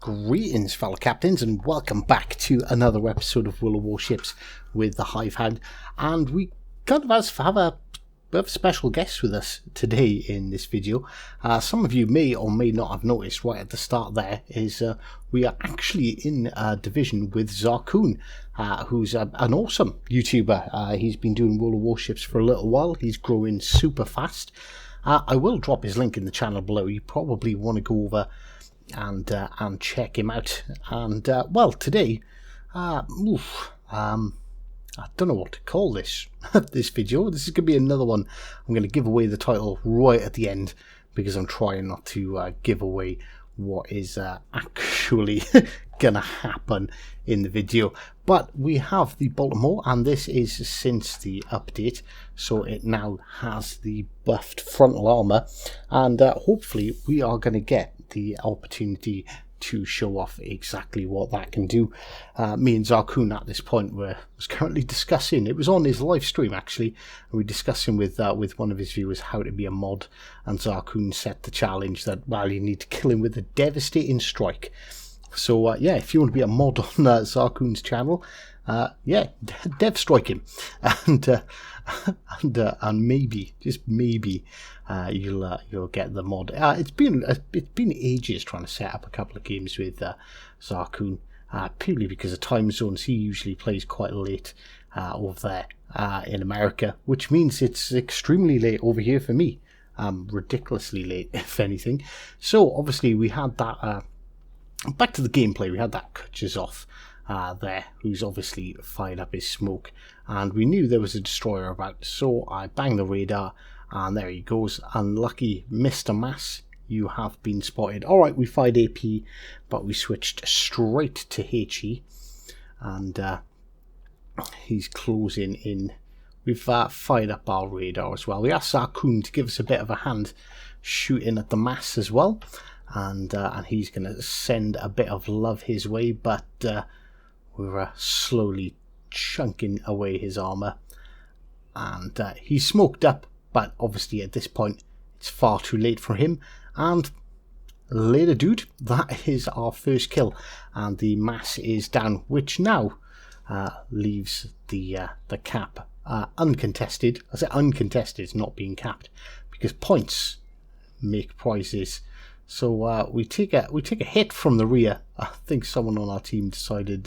Greetings, fellow captains, and welcome back to another episode of World of Warships with the Hive Hound. And we kind of have a special guest with us today in this video. Some of you may or may not have noticed right at the start there is we are actually in a division with Zarkoon, who's an awesome YouTuber. He's been doing World of Warships for a little while. He's growing super fast. I will drop his link in the channel below. You probably want to go over and check him out. And well, today, I don't know what to call this this video. This is going to be another one. I'm going to give away the title right at the end because I'm trying not to give away what is actually going to happen in the video. But we have the Baltimore, and this is since the update, so it now has the buffed frontal armor, and hopefully we are going to get the opportunity to show off exactly what that can do. Me and Zarkoon at this point was currently discussing, it was on his live stream actually, and we're discussing with one of his viewers how to be a mod, and Zarkoon set the challenge that, well, you need to kill him with a devastating strike. So yeah, if you want to be a mod on Zarkoon's channel, yeah, dev strike him, and maybe, just maybe, you'll get the mod. It's been ages trying to set up a couple of games with Zarkoon, purely because of time zones. He usually plays quite late over there in America, which means it's extremely late over here for me, ridiculously late if anything. So obviously we had that. Back to the gameplay, we had that Kutchezov there, who's obviously fired up his smoke, and we knew there was a destroyer about, so I banged the radar, and there he goes. Unlucky Mr. Mass, you have been spotted. Alright, we fired AP, but we switched straight to HE, and he's closing in. We've fired up our radar as well. We asked Zarkoon to give us a bit of a hand shooting at the Mass as well. And he's going to send a bit of love his way, but we're slowly chunking away his armour. And he's smoked up, but obviously at this point it's far too late for him. And later, dude, that is our first kill. And the Mass is down, which now leaves the cap uncontested. I say uncontested, it's not being capped, because points make prizes. So we take a hit from the rear. I think someone on our team decided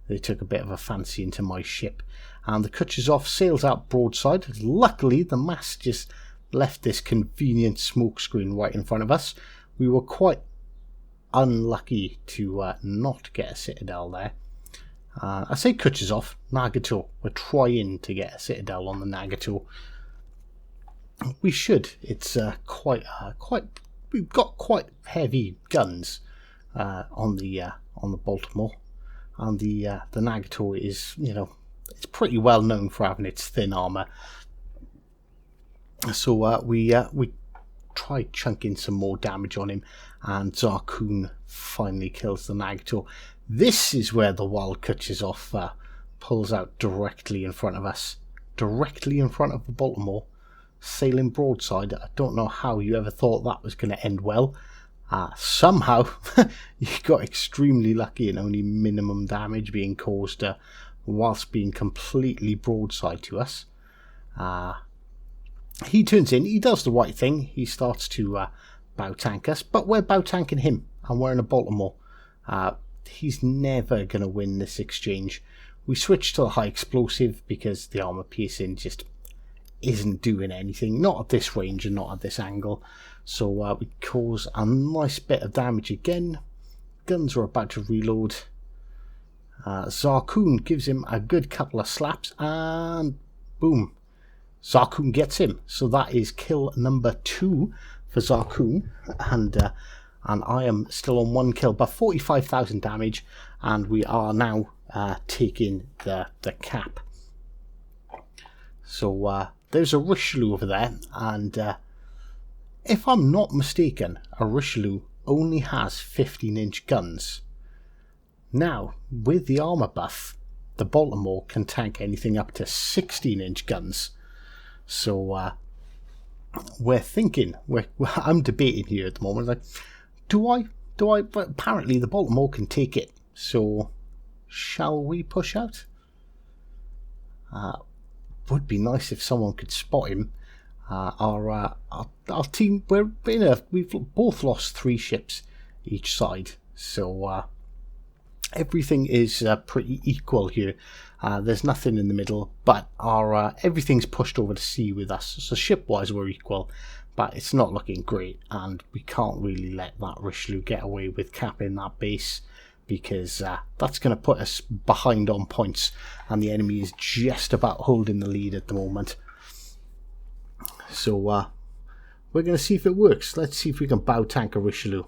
they took a bit of a fancy into my ship, and the Kutchezov sails out broadside. Luckily, the Mass just left this convenient smoke screen right in front of us. We were quite unlucky to not get a citadel there. I say Kutchezov, Nagato. We're trying to get a citadel on the Nagato. We should. It's quite. We've got quite heavy guns on the Baltimore, and the Nagato is, you know, it's pretty well known for having its thin armor. So we tried chunking some more damage on him, and Zarkoon finally kills the Nagato. This is where the wild Kutchezov pulls out directly in front of us, directly in front of the Baltimore, sailing broadside. I don't know how you ever thought that was going to end well. Somehow you got extremely lucky and only minimum damage being caused whilst being completely broadside to us. He turns in, he does the right thing, he starts to bow tank us, but we're bow tanking him, and we're in a Baltimore. He's never going to win this exchange. We switch to the high explosive because the armor piercing just isn't doing anything, not at this range and not at this angle. So we cause a nice bit of damage again. Guns are about to reload. Zarkoon gives him a good couple of slaps, and boom, Zarkoon gets him. So that is kill number 2 for Zarkoon, and I am still on 1 kill, but 45,000 damage, and we are now taking the cap. So there's a Richelieu over there, and if I'm not mistaken, a Richelieu only has 15-inch guns. Now, with the armor buff, the Baltimore can tank anything up to 16-inch guns. So we're thinking, I'm debating here at the moment, like, do I But apparently the Baltimore can take it. So, shall we push out? Would be nice if someone could spot him. Our team, we've both lost 3 ships each side, so everything is pretty equal here. There's nothing in the middle, but our everything's pushed over to sea with us. So ship-wise, we're equal, but it's not looking great, and we can't really let that Richelieu get away with capping that base, because that's going to put us behind on points, and the enemy is just about holding the lead at the moment. So we're going to see if it works. Let's see if we can bow tank a Richelieu.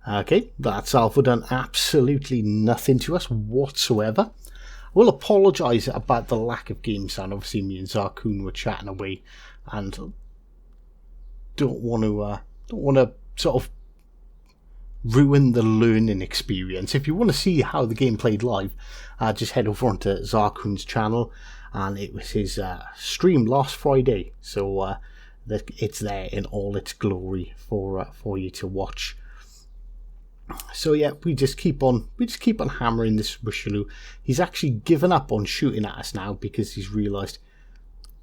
Okay, that's Alpha done absolutely nothing to us whatsoever. I will apologise about the lack of game sound. Obviously, me and Zarkoon were chatting away, and don't want to sort of ruin the learning experience. If you want to see how the game played live, just head over onto Zarkoon's channel, and it was his stream last Friday, so it's there in all its glory for you to watch. So yeah, we just keep on hammering this Richelieu. He's actually given up on shooting at us now because he's realised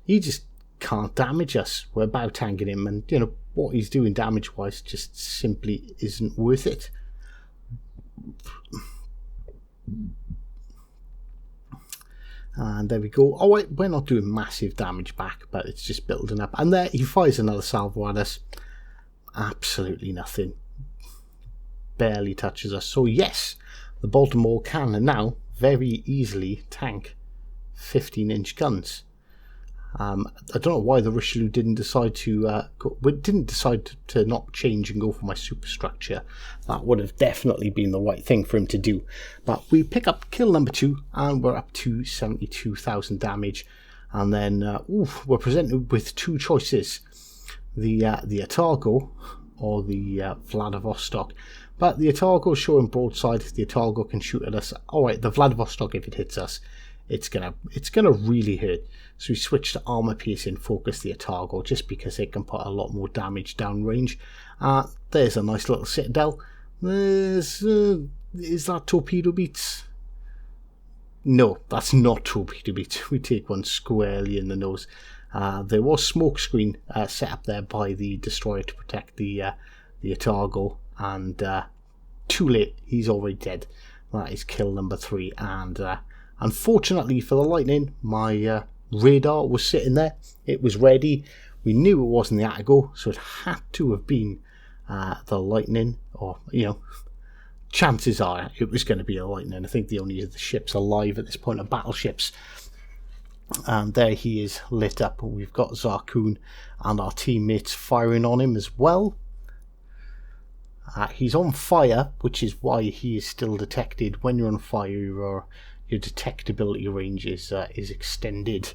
he just can't damage us. We're bow tanking him, and you know what he's doing damage wise just simply isn't worth it. And there we go. Oh wait, we're not doing massive damage back, but it's just building up. And there he fires another salvo at us. Absolutely nothing. Barely touches us. So yes, the Baltimore can now very easily tank 15-inch guns. I don't know why the Richelieu didn't decide to not change and go for my superstructure. That would have definitely been the right thing for him to do. But we pick up kill number 2, and we're up to 72,000 damage. And then we're presented with 2 choices: the Otago or the Vladivostok. But the Otago is showing broadside. The Otago can shoot at us. All right, the Vladivostok, if it hits us, it's gonna really hurt. So we switch to armor piercing, focus the Otago, just because it can put a lot more damage downrange. There's a nice little citadel. Is that torpedo beats? No, that's not torpedo beats. We take one squarely in the nose. There was smoke screen set up there by the destroyer to protect the Otago, and too late. He's already dead. That is kill number 3, and unfortunately for the Lightning, my radar was sitting there. It was ready. We knew it wasn't the Otago, so it had to have been the Lightning, or chances are it was going to be a Lightning. I think the only of the ships alive at this point are battleships. And there he is, lit up. We've got Zarkoon and our teammates firing on him as well. He's on fire, which is why he is still detected. When you're on fire, your detectability range is extended.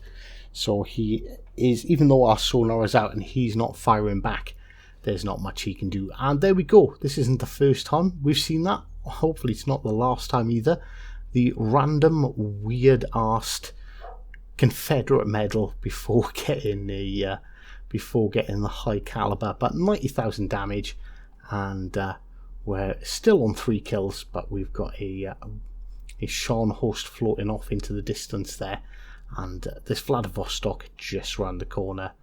So he is, even though our sonar is out and he's not firing back, there's not much he can do. And there we go. This isn't the first time we've seen that. Hopefully it's not the last time either. The random weird-arsed Confederate medal before getting the high caliber, but 90,000 damage, and we're still on 3 kills, but we've got a Sean host floating off into the distance there, and this Vladivostok just round the corner.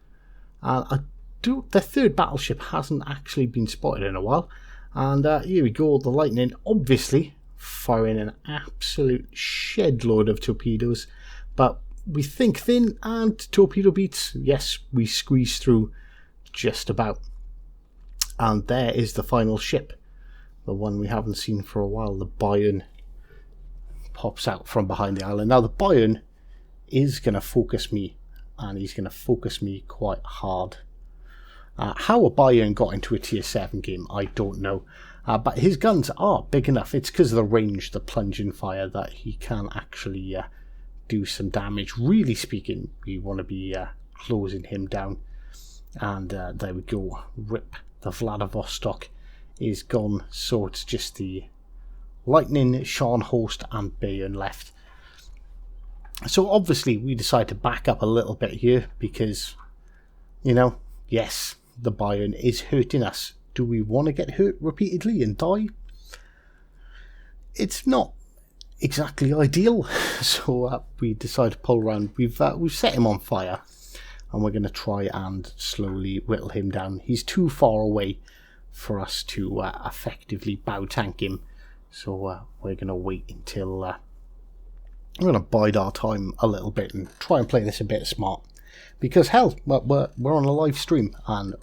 The third battleship hasn't actually been spotted in a while, and here we go. The Lightning obviously firing an absolute shed load of torpedoes, but we think thin, and torpedo beats. Yes, we squeeze through just about. And there is the final ship, the one we haven't seen for a while. The Bayern pops out from behind the island. Now the Bayern is going to focus me, and he's going to focus me quite hard. How a Bayern got into a tier 7 game, I don't know. But his guns are big enough. It's because of the range, the plunging fire, that he can actually do some damage. Really speaking, we want to be closing him down. And there we go. Rip. The Vladivostok is gone. So it's just the Lightning, Sean Host and Bayern left. So obviously we decide to back up a little bit here because, yes, the Bayern is hurting us do we want to get hurt repeatedly and die? It's not exactly ideal, so we decided to pull around. We've set him on fire, and we're going to try and slowly whittle him down. He's too far away for us to effectively bow tank him, so we're going to wait until we're going to bide our time a little bit and try and play this a bit smart, because hell, we're on a live stream, and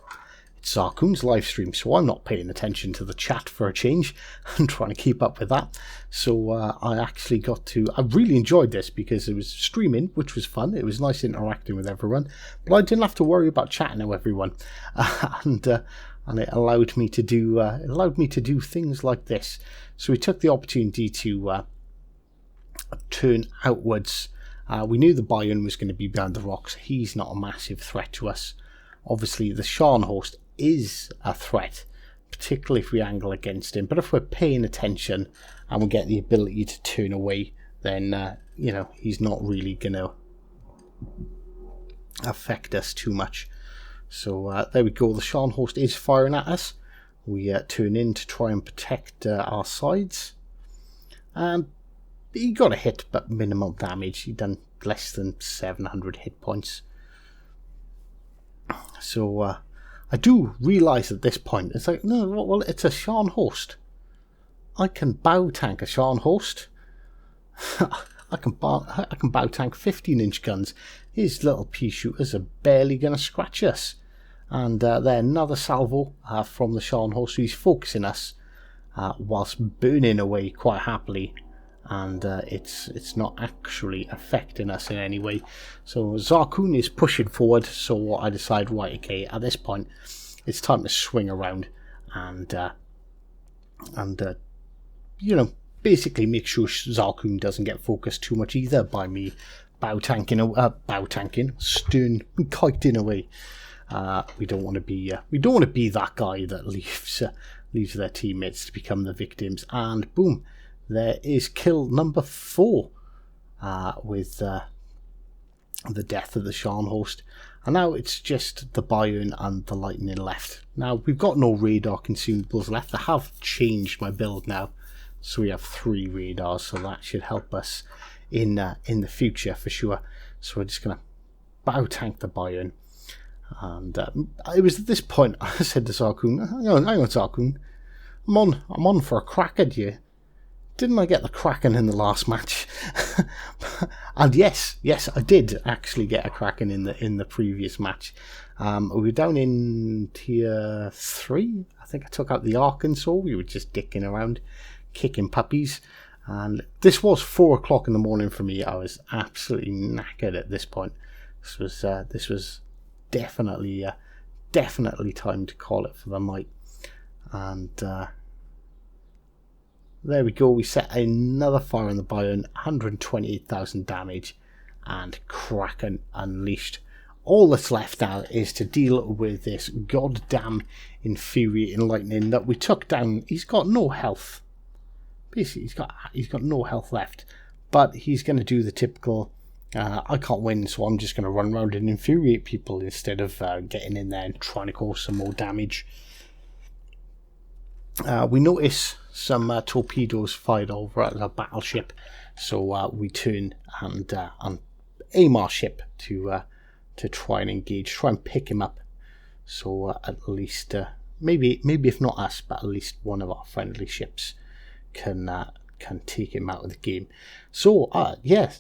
it's Zarkoon's live stream, so I'm not paying attention to the chat for a change. I'm trying to keep up with that. So I actually I really enjoyed this because it was streaming, which was fun. It was nice interacting with everyone, but I didn't have to worry about chatting to everyone, and it allowed me to do things like this. So we took the opportunity to turn outwards. We knew the Bayern was going to be behind the rocks. He's not a massive threat to us. Obviously, the Scharnhorst is a threat, particularly if we angle against him. But if we're paying attention and we get the ability to turn away, then he's not really going to affect us too much. So there we go. The Scharnhorst is firing at us. We turn in to try and protect our sides, and he got a hit, but minimum damage. He done less than 700 hit points. So I do realise at this point, it's like, no, well, it's a Scharnhorst. I can bow tank a Scharnhorst. I can bow tank 15-inch guns. His little pea shooters are barely going to scratch us. And then another salvo from the Scharnhorst. So he's focusing us whilst burning away quite happily. And it's not actually affecting us in any way. So Zarkoon is pushing forward, so I decide, right, okay, at this point it's time to swing around and basically make sure Zarkoon doesn't get focused too much either by me stern kiting away. We don't want to be that guy that leaves their teammates to become the victims. And boom, there is kill number 4 with the death of the Scharnhorst. And now it's just the Bayern and the Lightning left. Now, we've got no radar consumables left. I have changed my build now, so we have 3 radars, so that should help us in the future for sure. So we're just going to bow tank the Bayern. And it was at this point I said to Zarkoon, hang on Zarkoon, I'm on for a Kraken here. Didn't I get the Kraken in the last match? And yes, I did actually get a Kraken in the previous match. We were down in tier 3. I think I took out the Arkansas. We were just dicking around, kicking puppies. And this was 4 o'clock in the morning for me. I was absolutely knackered at this point. This was definitely time to call it for the night. And there we go. We set another fire on the Bayern, 128,000 damage, and Kraken unleashed. All that's left now is to deal with this goddamn infuriating lightning that we took down. He's got no health. Basically, he's got no health left. But he's going to do the typical, I can't win, so I'm just going to run around and infuriate people instead of getting in there and trying to cause some more damage. We notice some torpedoes fired over at the battleship, so we turn and aim our ship to try and engage, try and pick him up. So at least maybe if not us, but at least one of our friendly ships can take him out of the game. So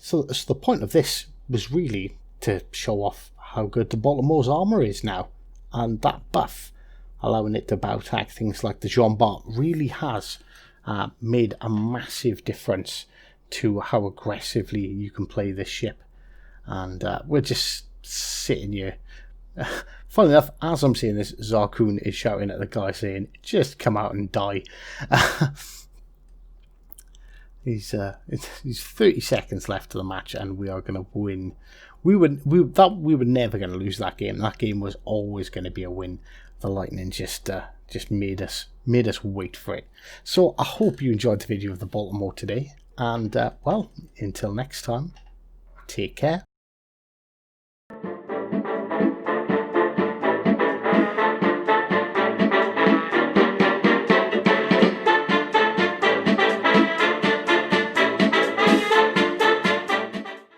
so the point of this was really to show off how good the Baltimore's armor is now, and that buff, allowing it to bow tank things like the Jean Bart, really has made a massive difference to how aggressively you can play this ship. And we're just sitting here. Funnily enough, as I'm saying this, Zarkoon is shouting at the guy saying, just come out and die. He's 30 seconds left of the match, and we are going to win. We were never going to lose that game. That game was always going to be a win. The Lightning just made us wait for it. So I hope you enjoyed the video of the Baltimore today, and well, until next time, take care.